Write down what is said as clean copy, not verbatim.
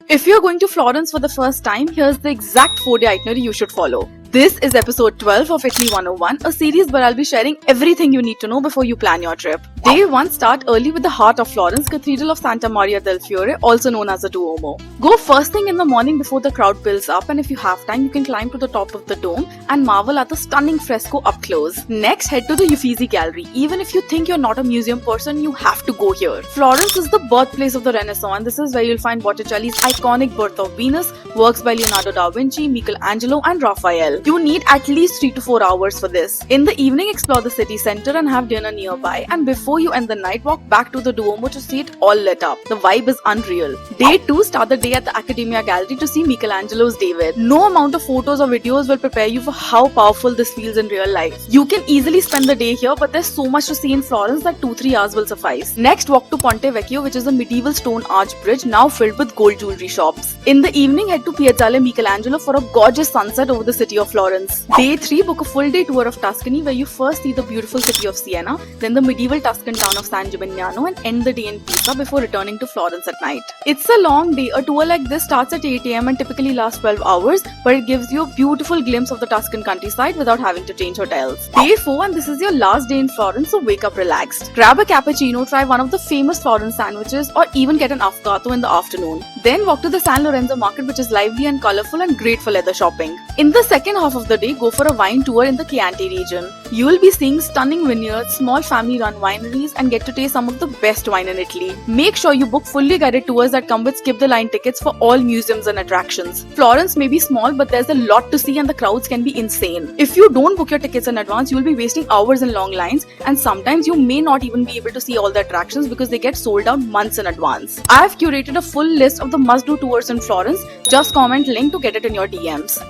If you're going to Florence for the first time, here's the exact 4-day itinerary you should follow. This is episode 12 of Italy 101, a series where I'll be sharing everything you need to know before you plan your trip. Day 1, start early with the heart of Florence, Cathedral of Santa Maria del Fiore, also known as the Duomo. Go first thing in the morning before the crowd builds up, and if you have time, you can climb to the top of the dome and marvel at the stunning fresco up close. Next, head to the Uffizi Gallery. Even if you think you're not a museum person, you have to go here. Florence is the birthplace of the Renaissance, and this is where you'll find Botticelli's iconic Birth of Venus, works by Leonardo da Vinci, Michelangelo, and Raphael. You need at least 3 to 4 hours for this. In the evening, explore the city center and have dinner nearby, and before you end the night, walk back to the Duomo to see it all lit up. The vibe is unreal. Day 2, start the day at the Accademia Gallery to see Michelangelo's David. No amount of photos or videos will prepare you for how powerful this feels in real life. You can easily spend the day here, but there's so much to see in Florence that 2-3 hours will suffice. Next, walk to Ponte Vecchio, which is a medieval stone arch bridge now filled with gold jewelry shops. In the evening, head to Piazzale Michelangelo for a gorgeous sunset over the city of Florence. Day 3, book a full day tour of Tuscany, where you first see the beautiful city of Siena, then the medieval Tuscan town of San Gimignano, and end the day in Pisa before returning to Florence at night. It's a long day. A tour like this starts at 8 AM and typically lasts 12 hours, but it gives you a beautiful glimpse of the Tuscan countryside without having to change hotels. Day 4, and this is your last day in Florence, so wake up relaxed. Grab a cappuccino, try one of the famous Florence sandwiches, or even get an affogato in the afternoon. Then walk to the San Lorenzo market, which is lively and colorful and great for leather shopping. In the second half of the day, go for a wine tour in the Chianti region. You will be seeing stunning vineyards, small family-run wineries, and get to taste some of the best wine in Italy. Make sure you book fully guided tours that come with skip-the-line tickets for all museums and attractions. Florence may be small, but there's a lot to see and the crowds can be insane. If you don't book your tickets in advance, you will be wasting hours in long lines, and sometimes you may not even be able to see all the attractions because they get sold out months in advance. I have curated a full list of the must-do tours in Florence. Just comment link to get it in your DMs.